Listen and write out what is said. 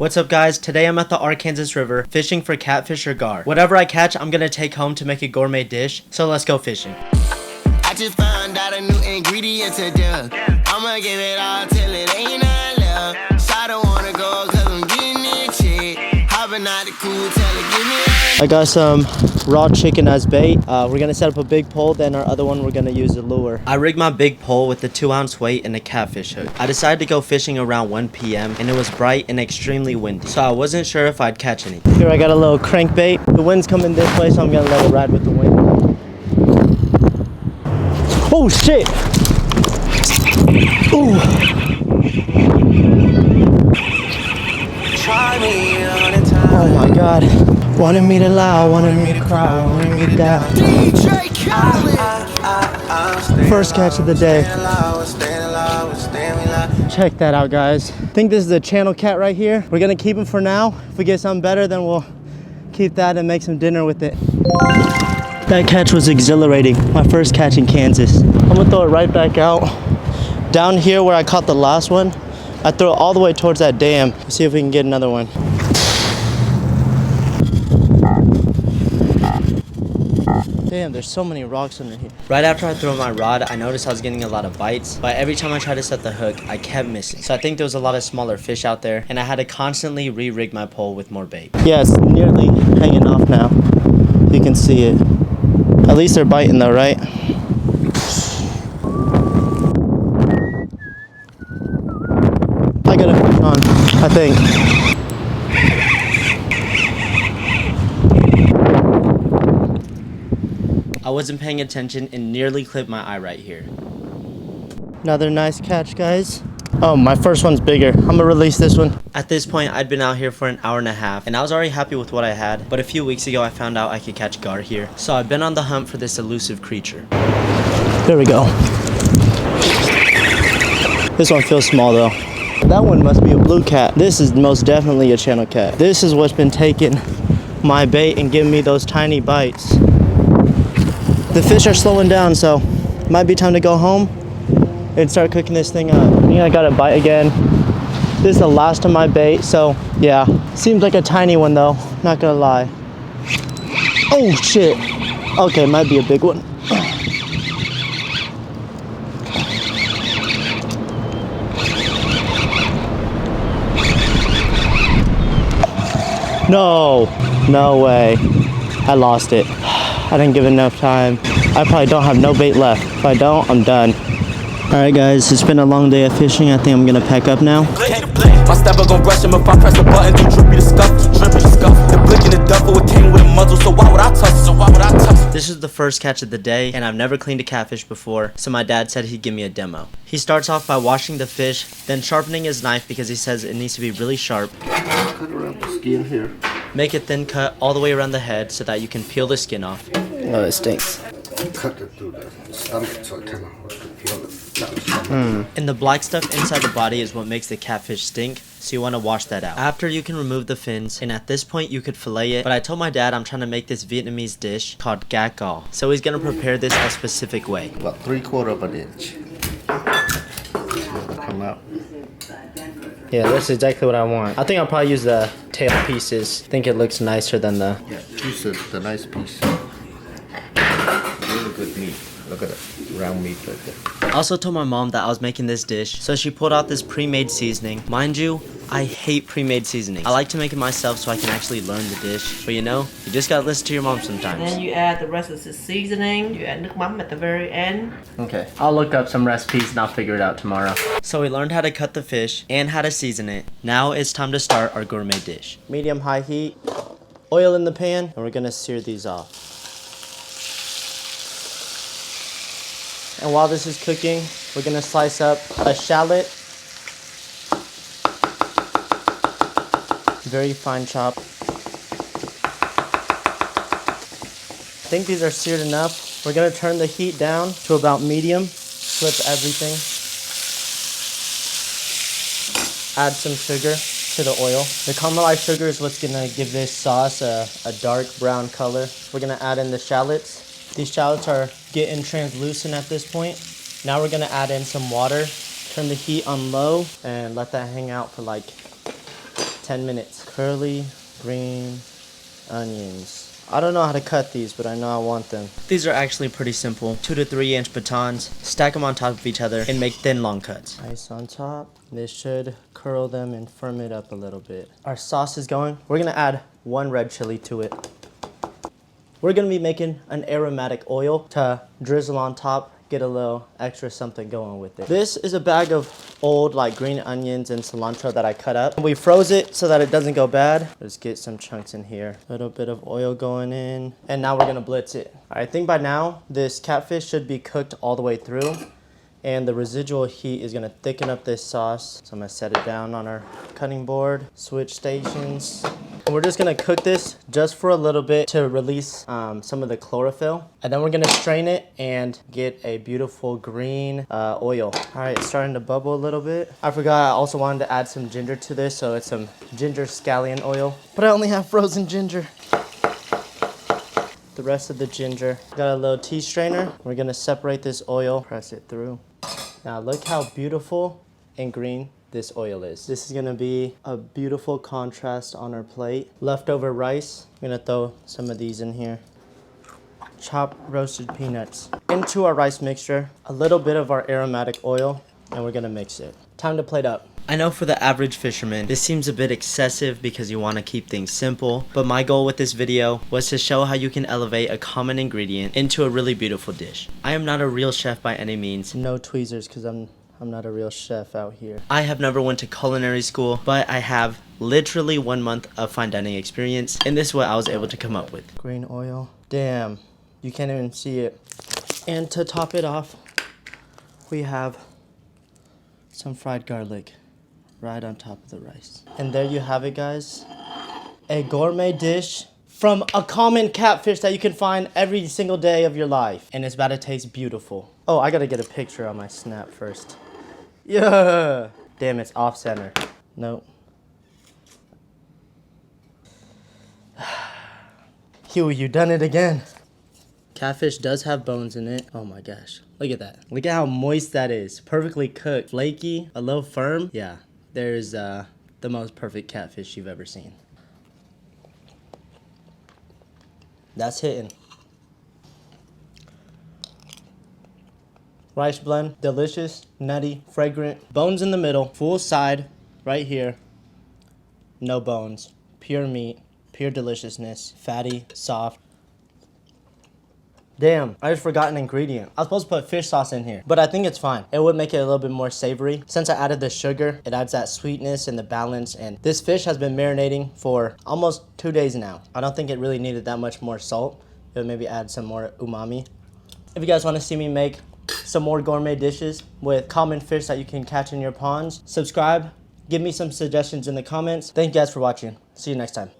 What's up guys, today I'm at the Arkansas River fishing for catfish or gar. Whatever I catch, I'm gonna take home to make a gourmet dish, so let's go fishing. I just found out a new ingredient to do. I'ma give it all till it ain't none left. So I don't wanna go cause I'm getting itchy. Hopping out the cool, tell it give me I got some raw chicken as bait. We're gonna set up a big pole, then our other one we're gonna use a lure. I rigged my big pole with a 2-ounce weight and a catfish hook. I decided to go fishing around 1 p.m. and it was bright and extremely windy, so I wasn't sure if I'd catch any. Here I got a little crankbait. The wind's coming this way, so I'm gonna let it ride with the wind. Oh shit! Ooh! Oh my god. Wanted me to lie, wanted me to cry, wanted me to die. First catch of the day. Check that out, guys. I think this is a channel cat right here. We're gonna keep him for now. If we get something better, then we'll keep that and make some dinner with it. That catch was exhilarating. My first catch in Kansas. I'm gonna throw it right back out. Down here where I caught the last one, I throw it all the way towards that dam. Let's see if we can get another one. Damn, there's so many rocks under here. Right after I threw my rod, I noticed I was getting a lot of bites, but every time I tried to set the hook, I kept missing. So I think there was a lot of smaller fish out there, and I had to constantly re-rig my pole with more bait. Yeah, it's nearly hanging off now. You can see it. At least they're biting though, right? I got a fish on, I think. I wasn't paying attention and nearly clipped my eye right here. Another nice catch, guys. Oh, my first one's bigger. I'm gonna release this one. At this point, I'd been out here for an hour and a half, and I was already happy with what I had, but a few weeks ago, I found out I could catch gar here. So I've been on the hunt for this elusive creature. There we go. This one feels small though. That one must be a blue cat. This is most definitely a channel cat. This is what's been taking my bait and giving me those tiny bites. The fish are slowing down, so it might be time to go home and start cooking this thing up. I think I got a bite again. This is the last of my bait, so yeah. Seems like a tiny one though, not gonna lie. Oh shit. Okay, might be a big one. No way. I lost it. I didn't give it enough time. I probably don't have no bait left. If I don't, I'm done. Alright guys, it's been a long day of fishing. I think I'm gonna pack up now. My stepper gon' brush him if I press a button. Too drippy to scuff, The blick in the duffel, it came with a muzzle, so why would I touch it? This is the first catch of the day, and I've never cleaned a catfish before, so my dad said he'd give me a demo. He starts off by washing the fish, then sharpening his knife because he says it needs to be really sharp. Cut around the skin here. Make a thin cut all the way around the head so that you can peel the skin off. Oh, it stinks. Cut it through the stomach so it kind of peel it. And the black stuff inside the body is what makes the catfish stink, so you want to wash that out. After, you can remove the fins, and at this point you could fillet it, but I told my dad I'm trying to make this Vietnamese dish called gác gao, so he's going to prepare this a specific way. About 3/4 of an inch. Come out. Yeah, that's exactly what I want. I think I'll probably use the tail pieces. I think it looks nicer than the... Yeah, use the nice piece. Really good meat. Look at it, round meat right there. I also told my mom that I was making this dish, so she pulled out this pre-made seasoning. Mind you, I hate pre-made seasoning. I like to make it myself so I can actually learn the dish. But you know, you just gotta listen to your mom sometimes. Then you add the rest of the seasoning. You add nước mắm at the very end. Okay, I'll look up some recipes and I'll figure it out tomorrow. So we learned how to cut the fish and how to season it. Now it's time to start our gourmet dish. Medium-high heat, oil in the pan, and we're gonna sear these off. And while this is cooking, we're gonna slice up a shallot. Very fine chop. I think these are seared enough. We're gonna turn the heat down to about medium. Flip everything. Add some sugar to the oil. The caramelized sugar is what's gonna give this sauce a dark brown color. We're gonna add in the shallots. These shallots are getting translucent at this point. Now we're gonna add in some water, turn the heat on low, and let that hang out for like 10 minutes. Curly green onions. I don't know how to cut these, but I know I want them. These are actually pretty simple. 2 to 3 inch batons. Stack them on top of each other and make thin long cuts. Ice on top. This should curl them and firm it up a little bit. Our sauce is going. We're gonna add 1 red chili to it. We're gonna be making an aromatic oil to drizzle on top, get a little extra something going with it. This is a bag of old like green onions and cilantro that I cut up. We froze it so that it doesn't go bad. Let's get some chunks in here. A little bit of oil going in. And now we're gonna blitz it. I think by now this catfish should be cooked all the way through. And the residual heat is gonna thicken up this sauce. So I'm gonna set it down on our cutting board, switch stations. And we're just gonna cook this just for a little bit to release some of the chlorophyll. And then we're gonna strain it and get a beautiful green oil. All right, it's starting to bubble a little bit. I forgot I also wanted to add some ginger to this, so it's some ginger scallion oil. But I only have frozen ginger. The rest of the ginger. Got a little tea strainer. We're gonna separate this oil, press it through. Now look how beautiful and green this oil is. This is gonna be a beautiful contrast on our plate. Leftover rice, I'm gonna throw some of these in here. Chopped roasted peanuts. Into our rice mixture, a little bit of our aromatic oil, and we're gonna mix it. Time to plate up. I know for the average fisherman, this seems a bit excessive because you want to keep things simple, but my goal with this video was to show how you can elevate a common ingredient into a really beautiful dish. I am not a real chef by any means. No tweezers because I'm not a real chef out here. I have never went to culinary school, but I have literally 1 month of fine dining experience, and this is what I was able to come up with. Green oil. Damn, you can't even see it. And to top it off, we have some fried garlic right on top of the rice. And there you have it, guys. A gourmet dish from a common catfish that you can find every single day of your life. And it's about to taste beautiful. Oh, I gotta get a picture on my snap first. Yeah. Damn, it's off center. Nope. Hugh, you done it again. Catfish does have bones in it. Oh my gosh. Look at that. Look at how moist that is. Perfectly cooked. Flaky, a little firm. Yeah. There's the most perfect catfish you've ever seen. That's hitting. Rice blend, delicious, nutty, fragrant. Bones in the middle, full side, right here. No bones, pure meat, pure deliciousness, fatty, soft. Damn, I just forgot an ingredient. I was supposed to put fish sauce in here, but I think it's fine. It would make it a little bit more savory. Since I added the sugar, it adds that sweetness and the balance, and this fish has been marinating for almost 2 days now. I don't think it really needed that much more salt. It would maybe add some more umami. If you guys want to see me make some more gourmet dishes with common fish that you can catch in your ponds, subscribe, give me some suggestions in the comments. Thank you guys for watching. See you next time.